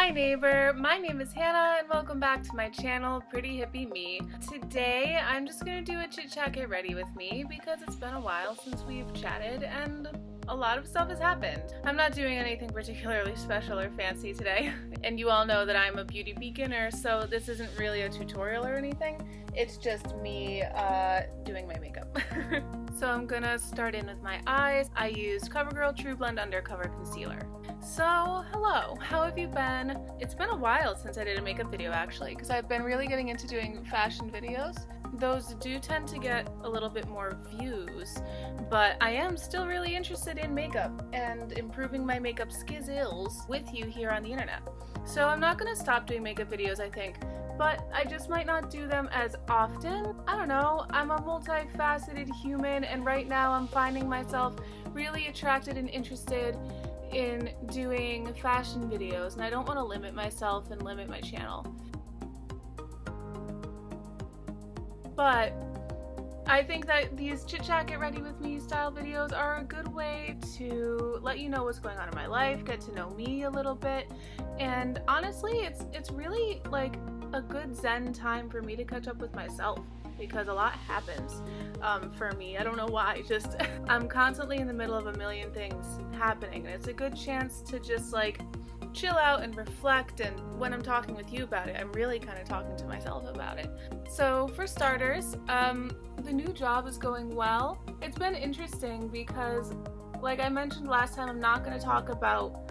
Hi neighbor, my name is Hannah and welcome back to my channel, Pretty Hippie Me. Today I'm just gonna do a chit chat get ready with me because it's been a while since we've chatted and a lot of stuff has happened. I'm not doing anything particularly special or fancy today, and you all know that I'm a beauty beginner, so this isn't really a tutorial or anything. It's just me doing my makeup. So I'm gonna start in with my eyes. I used CoverGirl True Blend Undercover Concealer. So, hello, how have you been? It's been a while since I did a makeup video actually, because I've been really getting into doing fashion videos. Those do tend to get a little bit more views, but I am still really interested in makeup and improving my makeup skills with you here on the internet. So I'm not gonna stop doing makeup videos, I think, but I just might not do them as often. I don't know, I'm a multifaceted human, and right now I'm finding myself really attracted and interested in doing fashion videos, and I don't want to limit myself and limit my channel. But I think that these chit chat get ready with me style videos are a good way to let you know what's going on in my life, get to know me a little bit, and honestly it's really like a good zen time for me to catch up with myself, because a lot happens for me. I don't know why, just I'm constantly in the middle of a million things happening, and it's a good chance to just like chill out and reflect, and when I'm talking with you about it, I'm really kind of talking to myself about it. So for starters, the new job is going well. It's been interesting because, like I mentioned last time, I'm not going to talk about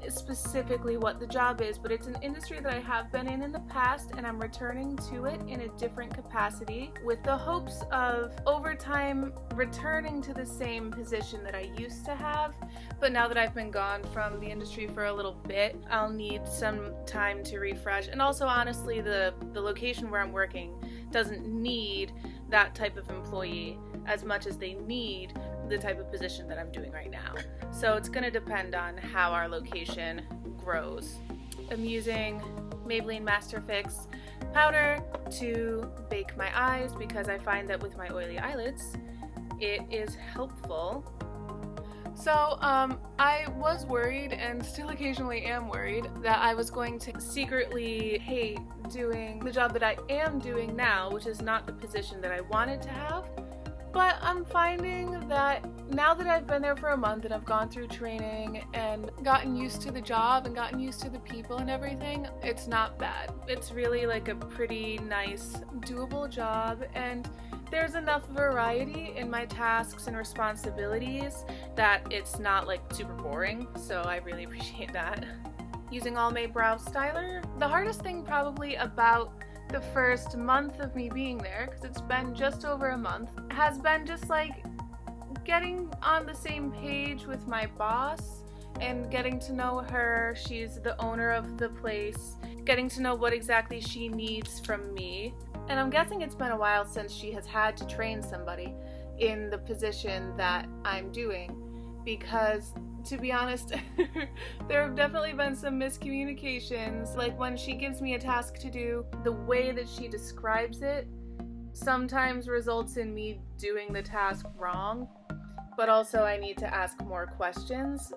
specifically what the job is, but it's an industry that I have been in the past, and I'm returning to it in a different capacity with the hopes of over time returning to the same position that I used to have. But now that I've been gone from the industry for a little bit, I'll need some time to refresh, and also honestly the location where I'm working doesn't need that type of employee as much as they need the type of position that I'm doing right now. So it's going to depend on how our location grows. I'm using Maybelline Master Fix powder to bake my eyes because I find that with my oily eyelids it is helpful. So I was worried, and still occasionally am worried, that I was going to secretly hate doing the job that I am doing now, which is not the position that I wanted to have. But I'm finding that now that I've been there for a month and I've gone through training and gotten used to the job and gotten used to the people and everything, it's not bad. It's really like a pretty nice, doable job, and there's enough variety in my tasks and responsibilities that it's not like super boring, so I really appreciate that. Using Almay Brow Styler, the hardest thing probably about the first month of me being there, because it's been just over a month, has been just like getting on the same page with my boss and getting to know her. She's the owner of the place, getting to know what exactly she needs from me. And I'm guessing it's been a while since she has had to train somebody in the position that I'm doing, because to be honest, there have definitely been some miscommunications. Like when she gives me a task to do, the way that she describes it sometimes results in me doing the task wrong, but also I need to ask more questions.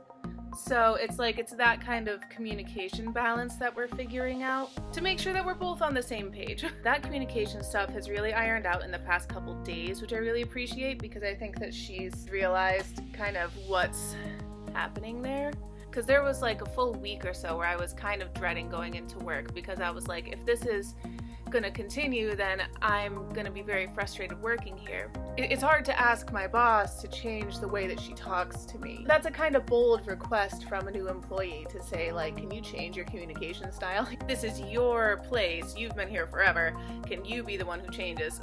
So it's like it's that kind of communication balance that we're figuring out to make sure that we're both on the same page. That communication stuff has really ironed out in the past couple days, which I really appreciate, because I think that she's realized kind of what's happening there. Because there was like a full week or so where I was kind of dreading going into work, because I was like, if this is gonna continue, then I'm gonna be very frustrated working here. It's hard to ask my boss to change the way that she talks to me. That's a kind of bold request from a new employee, to say like, can you change your communication style? This is your place, you've been here forever, can you be the one who changes?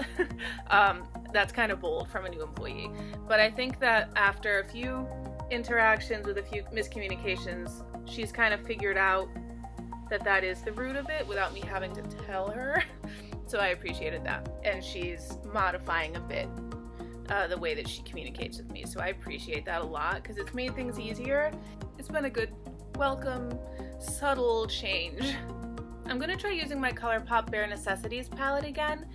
That's kind of bold from a new employee. But I think that after a few interactions with a few miscommunications, she's kind of figured out that that is the root of it without me having to tell her. So I appreciated that. And she's modifying a bit the way that she communicates with me. So I appreciate that a lot, because it's made things easier. It's been a good, welcome, subtle change. I'm gonna try using my Colourpop Bare Necessities palette again.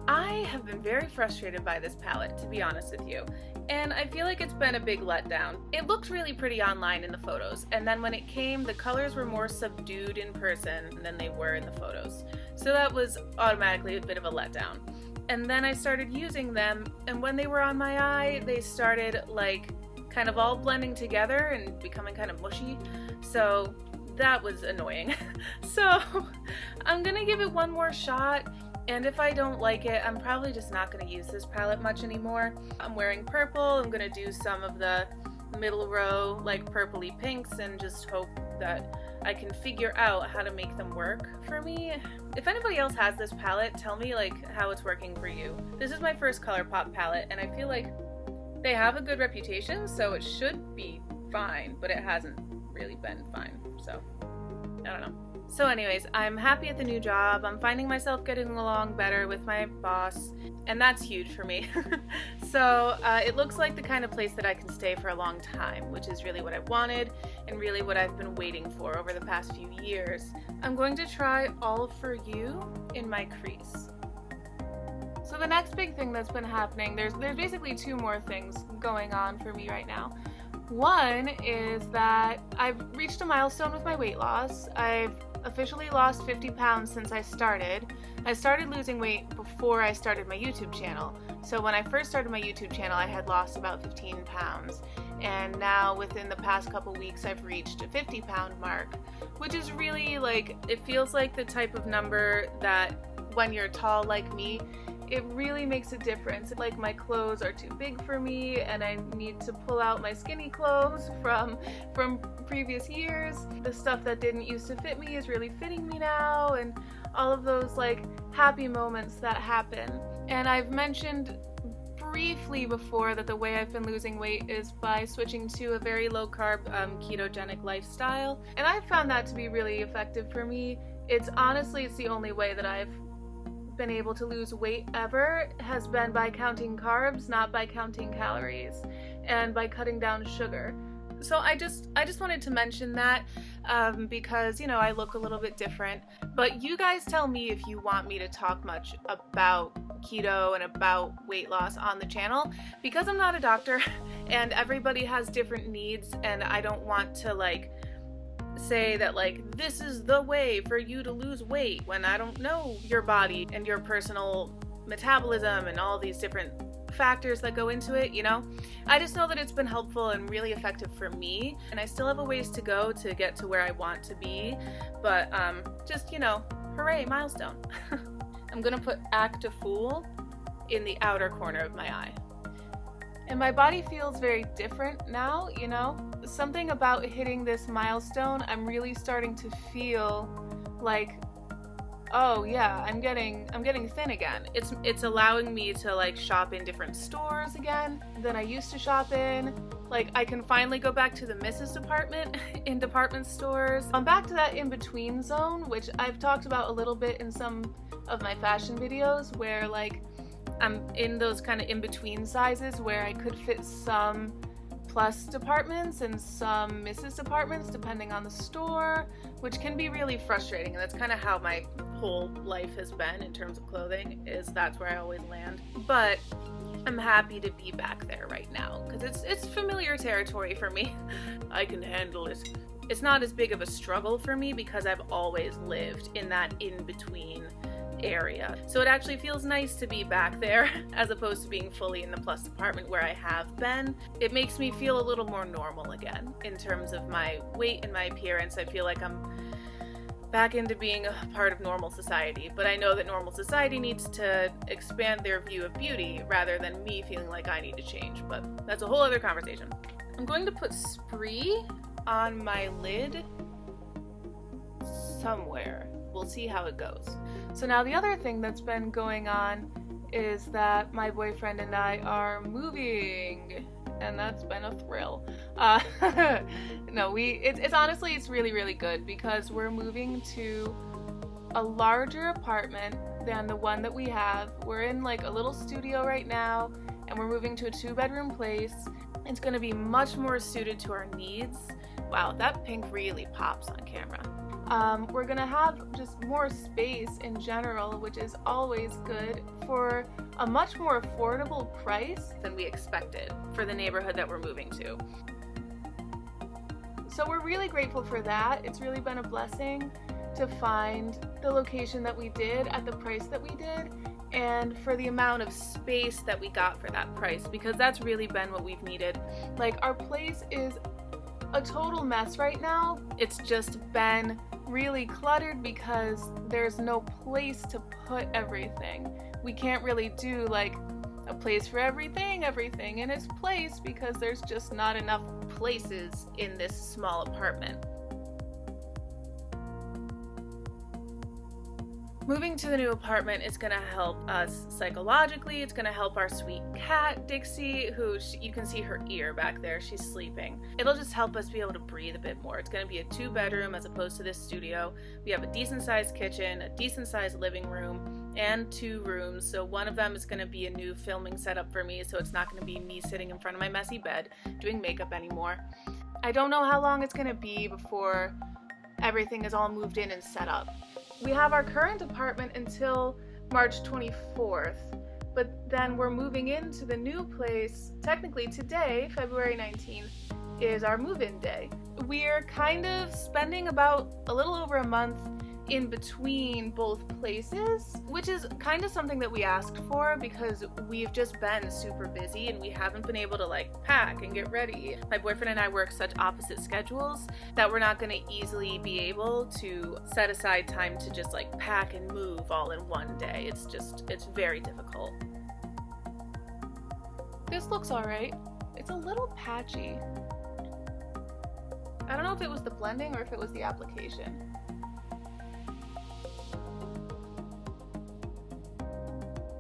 I have been very frustrated by this palette, to be honest with you. and I feel like it's been a big letdown. It looked really pretty online in the photos, and then when it came, the colors were more subdued in person than they were in the photos. So that was automatically a bit of a letdown. And then I started using them, and when they were on my eye, they started like kind of all blending together and becoming kind of mushy. So that was annoying. So I'm gonna give it one more shot, and if I don't like it, I'm probably just not gonna use this palette much anymore. I'm wearing purple. I'm gonna do some of the middle row like purpley pinks and just hope that I can figure out how to make them work for me. If anybody else has this palette, tell me like how it's working for you. This is my first Colourpop palette, and I feel like they have a good reputation, so it should be fine, but it hasn't really been fine, so I don't know. So anyways, I'm happy at the new job. I'm finding myself getting along better with my boss, and that's huge for me. So it looks like the kind of place that I can stay for a long time, which is really what I wanted and really what I've been waiting for over the past few years. I'm going to try All For You in my crease. So the next big thing that's been happening, there's basically two more things going on for me right now. One is that I've reached a milestone with my weight loss. I've officially lost 50 pounds since I started. I started losing weight before I started my YouTube channel. So when I first started my YouTube channel, I had lost about 15 pounds. And now within the past couple weeks, I've reached a 50-pound mark, which is really like, it feels like the type of number that when you're tall like me, it really makes a difference. Like my clothes are too big for me and I need to pull out my skinny clothes from previous years. The stuff that didn't used to fit me is really fitting me now, and all of those like happy moments that happen. And I've mentioned briefly before that the way I've been losing weight is by switching to a very low carb ketogenic lifestyle, and I've found that to be really effective for me. It's the only way that I've been able to lose weight ever has been by counting carbs, not by counting calories, and by cutting down sugar. So I just wanted to mention that because, you know, I look a little bit different. But you guys tell me if you want me to talk much about keto and about weight loss on the channel, because I'm not a doctor and everybody has different needs, and I don't want to like say that like this is the way for you to lose weight when I don't know your body and your personal metabolism and all these different factors that go into it, you know? I just know that it's been helpful and really effective for me, and I still have a ways to go to get to where I want to be, but just, you know, hooray, milestone. I'm gonna put Act a Fool in the outer corner of my eye. And my body feels very different now, you know? Something about hitting this milestone, I'm really starting to feel like, oh yeah, I'm getting thin again. It's allowing me to like shop in different stores again than I used to shop in. Like I can finally go back to the Mrs. department in department stores. I'm back to that in-between zone, which I've talked about a little bit in some of my fashion videos, where like I'm in those kind of in-between sizes where I could fit some plus departments and some Mrs. departments depending on the store, which can be really frustrating, and that's kind of how my whole life has been in terms of clothing, is that's where I always land. But I'm happy to be back there right now because it's familiar territory for me. I can handle it. It's not as big of a struggle for me because I've always lived in that in-between area. So it actually feels nice to be back there as opposed to being fully in the plus department where I have been. It makes me feel a little more normal again in terms of my weight and my appearance. I feel like I'm back into being a part of normal society, but I know that normal society needs to expand their view of beauty rather than me feeling like I need to change, but that's a whole other conversation. I'm going to put Spree on my lid somewhere. We'll see how it goes. So now the other thing that's been going on is that my boyfriend and I are moving, and that's been a thrill. No, it's honestly, it's really, really good because we're moving to a larger apartment than the one that we have. We're in like a little studio right now, and we're moving to a 2-bedroom place. It's going to be much more suited to our needs. Wow, that pink really pops on camera. We're gonna have just more space in general, which is always good, for a much more affordable price than we expected for the neighborhood that we're moving to. So we're really grateful for that. It's really been a blessing to find the location that we did at the price that we did, and for the amount of space that we got for that price, because that's really been what we've needed. Like, our place is a total mess right now. It's just been really cluttered because there's no place to put everything. We can't really do like a place for everything in its place, because there's just not enough places in this small apartment. Moving to the new apartment is going to help us psychologically. It's going to help our sweet cat, Dixie, who you can see her ear back there. She's sleeping. It'll just help us be able to breathe a bit more. It's going to be a 2-bedroom as opposed to this studio. We have a decent-sized kitchen, a decent-sized living room, and 2 rooms. So one of them is going to be a new filming setup for me, so it's not going to be me sitting in front of my messy bed doing makeup anymore. I don't know how long it's going to be before everything is all moved in and set up. We have our current apartment until March 24th, but then we're moving into the new place. Technically today, February 19th, is our move-in day. We're kind of spending about a little over a month in between both places, which is kind of something that we asked for because we've just been super busy and we haven't been able to like pack and get ready. My boyfriend and I work such opposite schedules that we're not going to easily be able to set aside time to just like pack and move all in one day. It's very difficult. This looks alright. It's a little patchy. I don't know if it was the blending or if it was the application.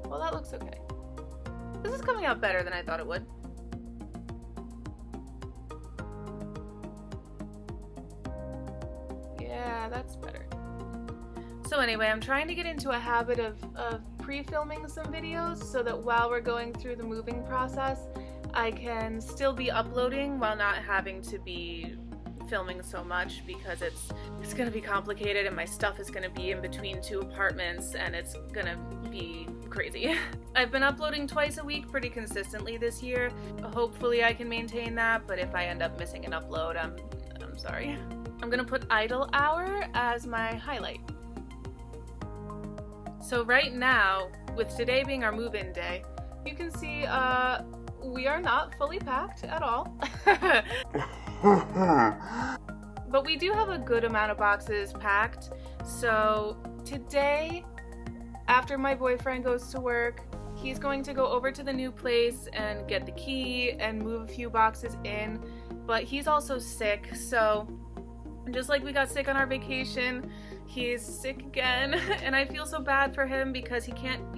Well, that looks okay. This is coming out better than I thought it would. Yeah, that's better. So anyway, I'm trying to get into a habit of pre-filming some videos so that while we're going through the moving process, I can still be uploading while not having to be filming so much, because it's gonna be complicated and my stuff is gonna be in between 2 apartments and it's gonna be crazy. I've been uploading twice a week pretty consistently this year. Hopefully I can maintain that, but if I end up missing an upload, I'm sorry. I'm gonna put idle hour as my highlight. So right now, with today being our move-in day, you can see we are not fully packed at all. But we do have a good amount of boxes packed. So today, after my boyfriend goes to work, he's going to go over to the new place and get the key and move a few boxes in. But he's also sick, so just like we got sick on our vacation, he's sick again. And I feel so bad for him because he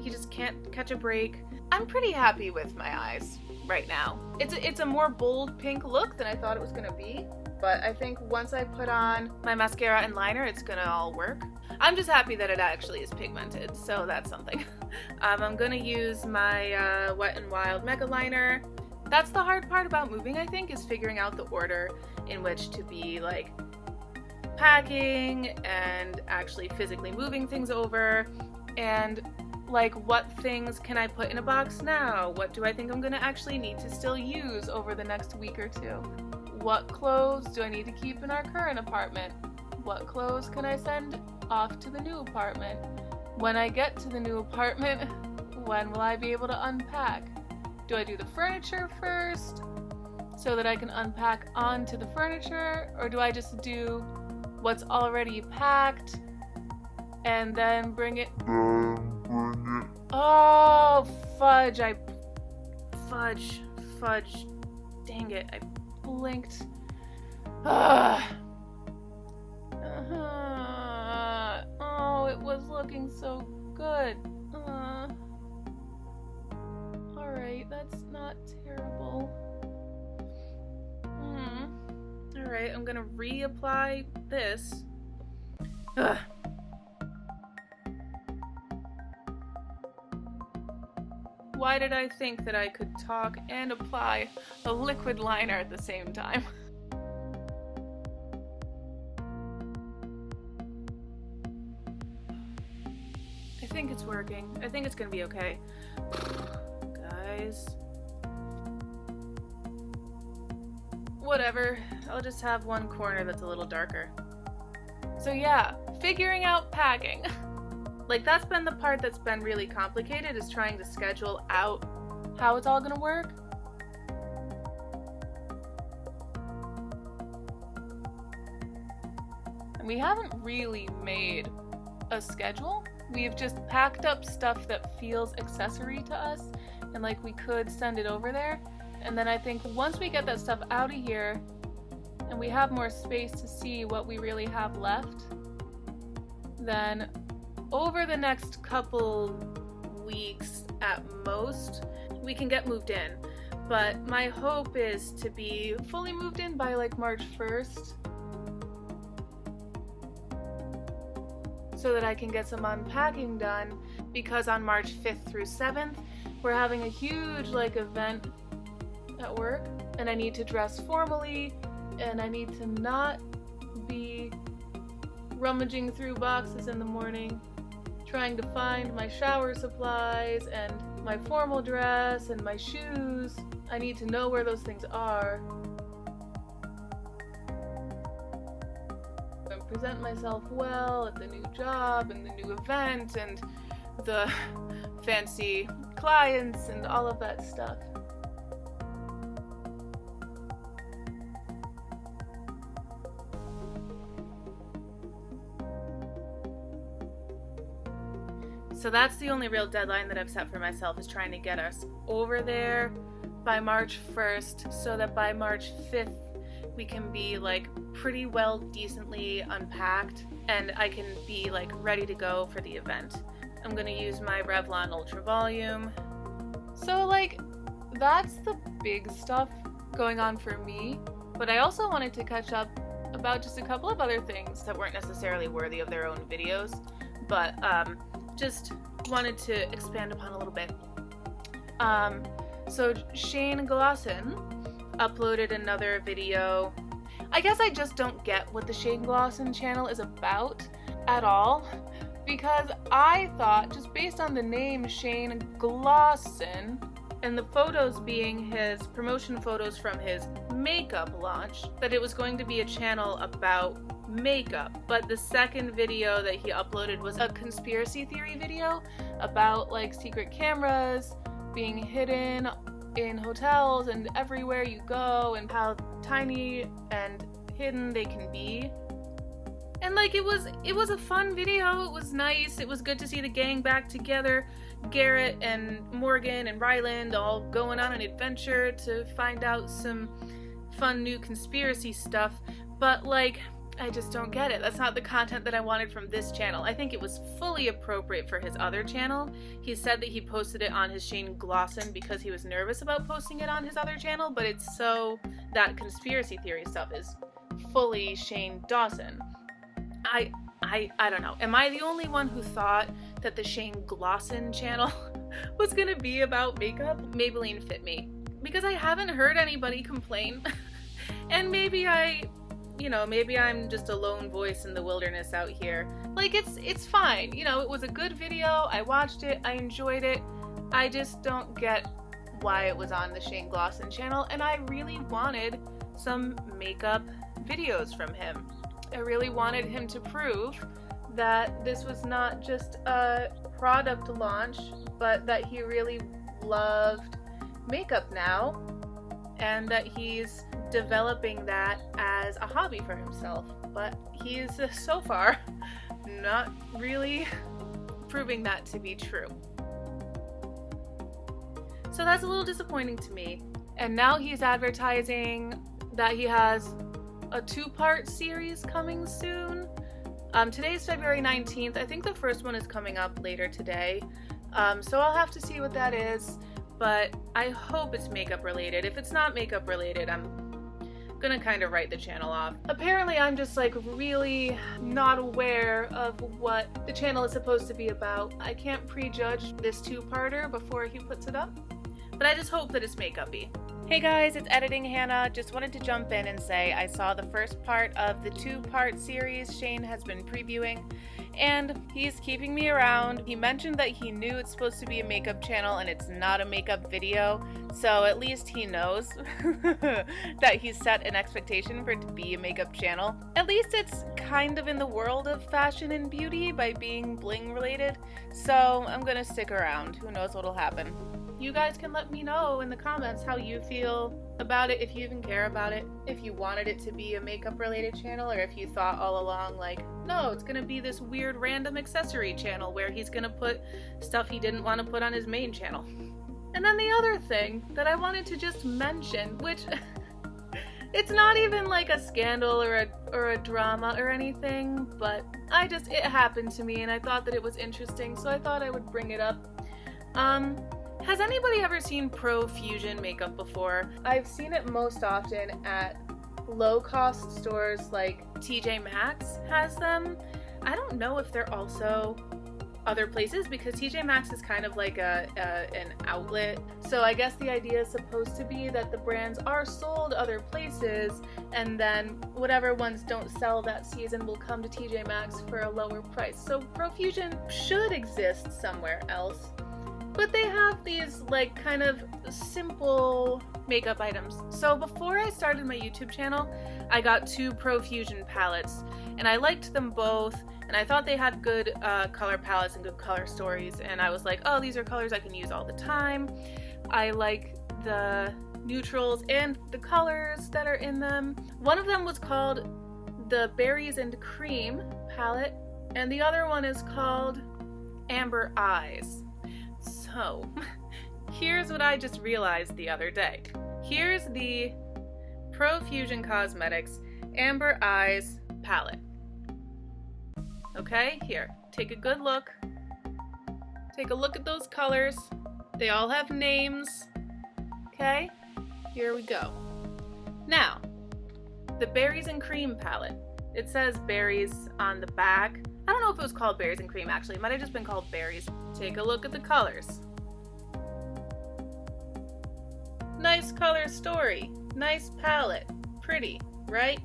just can't catch a break. I'm pretty happy with my eyes right now. It's a more bold pink look than I thought it was gonna be, but I think once I put on my mascara and liner, it's gonna all work. I'm just happy that it actually is pigmented, so that's something. I'm gonna use my Wet n Wild Mega Liner. That's the hard part about moving, I think, is figuring out the order in which to be like packing and actually physically moving things over, and like what things can I put in a box now? What do I think I'm gonna actually need to still use over the next week or 2? What clothes do I need to keep in our current apartment? What clothes can I send off to the new apartment? When I get to the new apartment, when will I be able to unpack? Do I do the furniture first so that I can unpack onto the furniture, or do I just do what's already packed and then bring it? Oh, fudge. Fudge. Dang it, I blinked. Oh, it was looking so good. Alright, that's not terrible. Alright, I'm gonna reapply this. Ugh. Why did I think that I could talk and apply a liquid liner at the same time? think it's working. I think it's gonna be okay. Guys. Whatever. I'll just have one corner that's a little darker. So yeah, figuring out packing. Like, that's been the part that's been really complicated, is trying to schedule out how it's all gonna work. And we haven't really made a schedule. We've just packed up stuff that feels accessory to us, and like we could send it over there. And then I think once we get that stuff out of here and we have more space to see what we really have left, then over the next couple weeks at most, we can get moved in. But my hope is to be fully moved in by like March 1st, so that I can get some unpacking done, because on March 5th through 7th, we're having a huge like event at work, and I need to dress formally, and I need to not be rummaging through boxes in the morning, trying to find my shower supplies and my formal dress and my shoes. I need to know where those things are and present myself well at the new job and the new event and the fancy clients and all of that stuff. So that's the only real deadline that I've set for myself, is trying to get us over there by March 1st, so that by March 5th we can be like pretty well decently unpacked and I can be like ready to go for the event. I'm gonna use my Revlon Ultra Volume. So like, that's the big stuff going on for me, but I also wanted to catch up about just a couple of other things that weren't necessarily worthy of their own videos, but just wanted to expand upon a little bit. So Shane Glossin uploaded another video. I guess I just don't get what the Shane Glossin channel is about at all, because I thought, just based on the name Shane Glossin and the photos being his promotion photos from his makeup launch, that it was going to be a channel about makeup. But the second video that he uploaded was a conspiracy theory video about like secret cameras being hidden in hotels and everywhere you go, and how tiny and hidden they can be. And like, it was a fun video. It was nice. It was good to see the gang back together. Garrett and Morgan and Ryland all going on an adventure to find out some fun new conspiracy stuff. But like, I just don't get it. That's not the content that I wanted from this channel. I think it was fully appropriate for his other channel. He said that he posted it on his Shane Glossin because he was nervous about posting it on his other channel, but it's so that conspiracy theory stuff is fully Shane Dawson. I don't know. Am I the only one who thought that the Shane Glossin channel was gonna be about makeup? Maybelline Fit Me. Because I haven't heard anybody complain. And maybe maybe I'm just a lone voice in the wilderness out here. Like, it's fine. You know, it was a good video. I watched it. I enjoyed it. I just don't get why it was on the Shane Glossin channel, and I really wanted some makeup videos from him. I really wanted him to prove that this was not just a product launch, but that he really loved makeup now, and that he's developing that as a hobby for himself. But he's so far not really proving that to be true. So that's a little disappointing to me. And now he's advertising that he has a 2-part series coming soon. Today's February 19th. I think the first one is coming up later today. So I'll have to see what that is, but I hope it's makeup related. If it's not makeup related, I'm gonna kind of write the channel off. Apparently I'm just like really not aware of what the channel is supposed to be about. I can't prejudge this 2-parter before he puts it up, but I just hope that it's makeup-y. Hey guys, it's Editing Hannah. Just wanted to jump in and say I saw the first part of the 2-part series Shane has been previewing, and he's keeping me around. He mentioned that he knew it's supposed to be a makeup channel and it's not a makeup video, so at least he knows that he's set an expectation for it to be a makeup channel. At least it's kind of in the world of fashion and beauty by being bling related, so I'm gonna stick around. Who knows what'll happen. You guys can let me know in the comments how you feel about it, if you even care about it, if you wanted it to be a makeup related channel, or if you thought all along like, no, it's gonna be this weird random accessory channel where he's gonna put stuff he didn't want to put on his main channel. And then the other thing that I wanted to just mention, which it's not even like a scandal or a drama or anything, but it happened to me and I thought that it was interesting, so I thought I would bring it up. Has anybody ever seen Profusion makeup before? I've seen it most often at low-cost stores like TJ Maxx has them. I don't know if they're also other places because TJ Maxx is kind of like an outlet. So I guess the idea is supposed to be that the brands are sold other places and then whatever ones don't sell that season will come to TJ Maxx for a lower price. So Profusion should exist somewhere else. But they have these like kind of simple makeup items. So before I started my YouTube channel, I got 2 Profusion palettes and I liked them both and I thought they had good color palettes and good color stories, and I was like, oh, these are colors I can use all the time. I like the neutrals and the colors that are in them. One of them was called the Berries and Cream palette and the other one is called Amber Eyes. So, here's what I just realized the other day. Here's the Profusion Cosmetics Amber Eyes palette. Okay, here, take a good look. Take a look at those colors. They all have names. Okay, here we go. Now, the Berries and Cream palette. It says berries on the back. I don't know if it was called Berries and Cream actually. It might have just been called berries. Take a look at the colors. Nice color story. Nice palette. Pretty, right?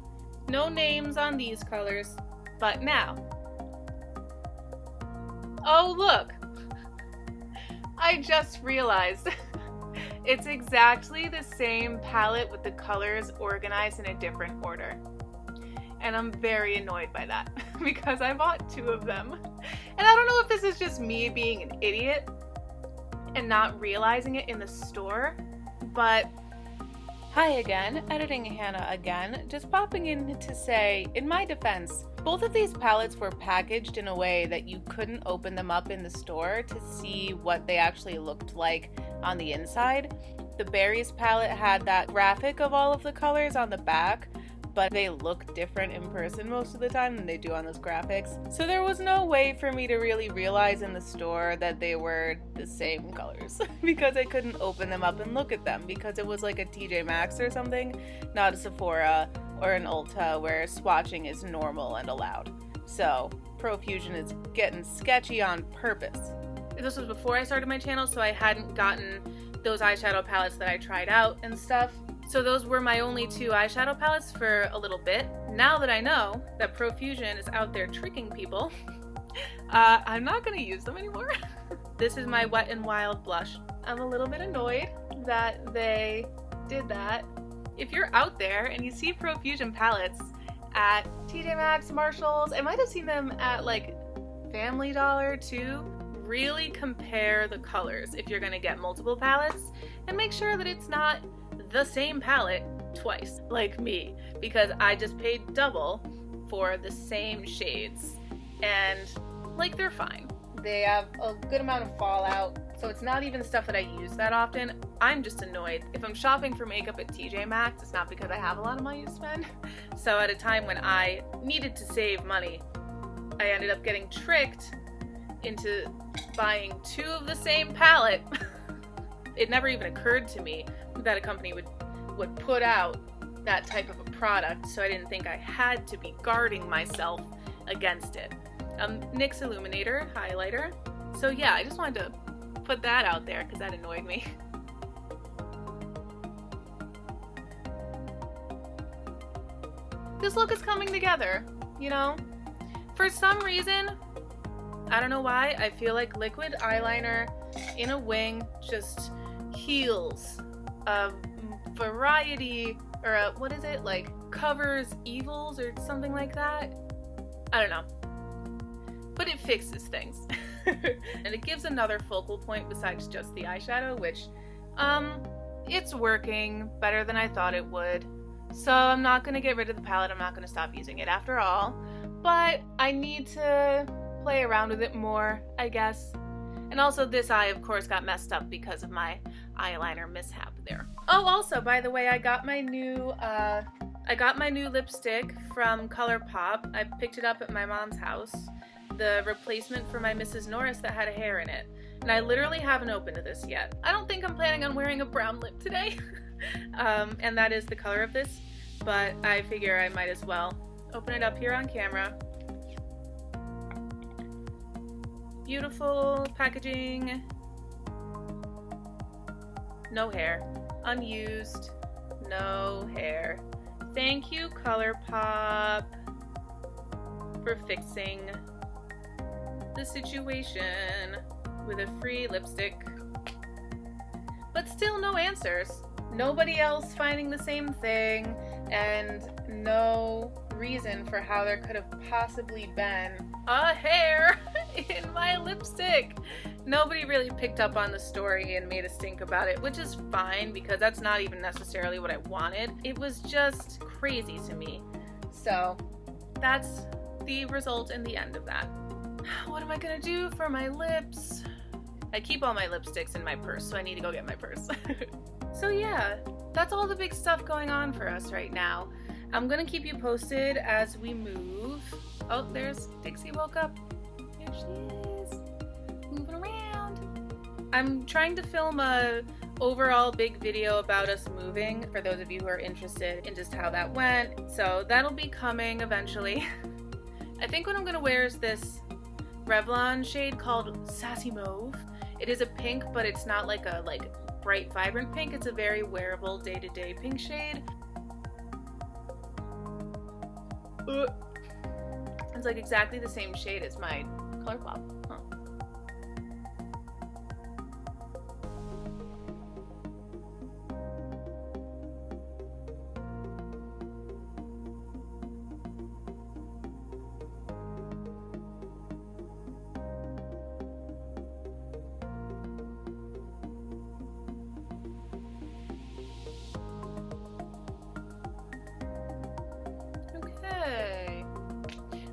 No names on these colors. But now. Oh, look. I just realized. It's exactly the same palette with the colors organized in a different order. And I'm very annoyed by that because I bought 2 of them. And I don't know if this is just me being an idiot and not realizing it in the store, but hi again, Editing Hannah again, just popping in to say, in my defense, both of these palettes were packaged in a way that you couldn't open them up in the store to see what they actually looked like on the inside. The Berries palette had that graphic of all of the colors on the back, but they look different in person most of the time than they do on those graphics. So there was no way for me to really realize in the store that they were the same colors because I couldn't open them up and look at them because it was like a TJ Maxx or something, not a Sephora or an Ulta where swatching is normal and allowed. So Profusion is getting sketchy on purpose. This was before I started my channel, so I hadn't gotten those eyeshadow palettes that I tried out and stuff. So those were my only 2 eyeshadow palettes for a little bit. Now that I know that Profusion is out there tricking people, I'm not gonna use them anymore. This is my Wet n Wild blush. I'm a little bit annoyed that they did that. If you're out there and you see Profusion palettes at TJ Maxx, Marshalls, I might have seen them at like Family Dollar too. Really compare the colors if you're gonna get multiple palettes and make sure that it's not the same palette twice, like me, because I just paid double for the same shades, and like they're fine. They have a good amount of fallout, so it's not even stuff that I use that often. I'm just annoyed. If I'm shopping for makeup at TJ Maxx, it's not because I have a lot of money to spend. So at a time when I needed to save money, I ended up getting tricked into buying 2 of the same palette. It never even occurred to me that a company would put out that type of a product, so I didn't think I had to be guarding myself against it. NYX Illuminator highlighter. So yeah, I just wanted to put that out there because that annoyed me. This look is coming together, you know? For some reason, I don't know why, I feel like liquid eyeliner in a wing just heals a variety, or what is it, like covers evils or something like that. I don't know, but it fixes things. And it gives another focal point besides just the eyeshadow, which it's working better than I thought it would. So I'm not gonna get rid of the palette. I'm not gonna stop using it after all, but I need to play around with it more, I guess. And also this eye, of course, got messed up because of my eyeliner mishap there. Oh, also, by the way, I got my new lipstick from Colourpop. I picked it up at my mom's house. The replacement for my Mrs. Norris that had a hair in it. And I literally haven't opened this yet. I don't think I'm planning on wearing a brown lip today. And that is the color of this, but I figure I might as well open it up here on camera. Beautiful packaging. No hair. Unused. No hair. Thank you, Colourpop, for fixing the situation with a free lipstick. But still no answers. Nobody else finding the same thing, and no reason for how there could have possibly been a hair in my lipstick. Nobody really picked up on the story and made a stink about it, which is fine because that's not even necessarily what I wanted. It was just crazy to me. So that's the result in the end of that. What am I gonna do for my lips? I keep all my lipsticks in my purse, so I need to go get my purse. So yeah, that's all the big stuff going on for us right now. I'm gonna keep you posted as we move. Oh, there's Dixie woke up. There she is, moving around. I'm trying to film a overall big video about us moving for those of you who are interested in just how that went. So that'll be coming eventually. I think what I'm gonna wear is this Revlon shade called Sassy Mauve. It is a pink, but it's not like a bright, vibrant pink. It's a very wearable day-to-day pink shade. It's like exactly the same shade as my Colourpop. Huh.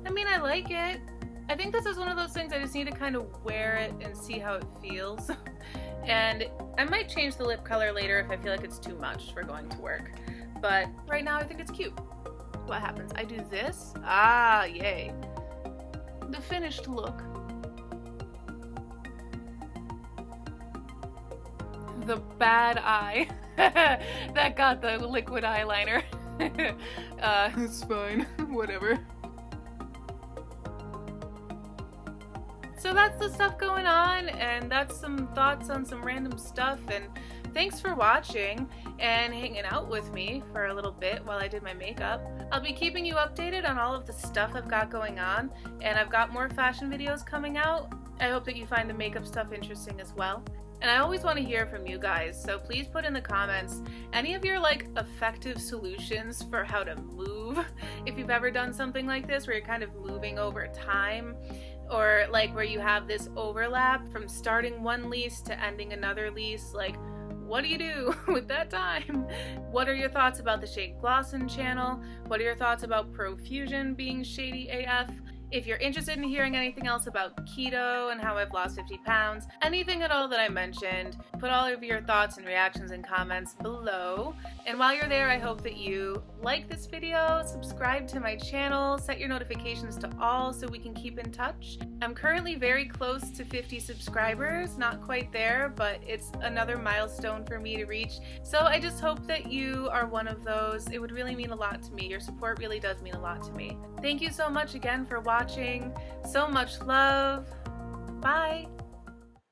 I mean, I like it. I think this is one of those things I just need to kind of wear it and see how it feels. And I might change the lip color later if I feel like it's too much for going to work. But right now I think it's cute. What happens? I do this. Ah, yay. The finished look. The bad eye that got the liquid eyeliner. It's fine. Whatever. So that's the stuff going on, and that's some thoughts on some random stuff, and thanks for watching and hanging out with me for a little bit while I did my makeup. I'll be keeping you updated on all of the stuff I've got going on, and I've got more fashion videos coming out. I hope that you find the makeup stuff interesting as well. And I always want to hear from you guys, so please put in the comments any of your effective solutions for how to move. If you've ever done something like this where you're kind of moving over time, or where you have this overlap from starting one lease to ending another lease, what do you do with that time? What are your thoughts about the Shane Glossin channel? What are your thoughts about Profusion being shady AF? If you're interested in hearing anything else about keto and how I've lost 50 pounds, anything at all that I mentioned, put all of your thoughts and reactions and comments below. And while you're there, I hope that you like this video, subscribe to my channel, set your notifications to all so we can keep in touch. I'm currently very close to 50 subscribers, not quite there, but it's another milestone for me to reach. So I just hope that you are one of those. It would really mean a lot to me. Your support really does mean a lot to me. Thank you so much again for watching. So much love. Bye.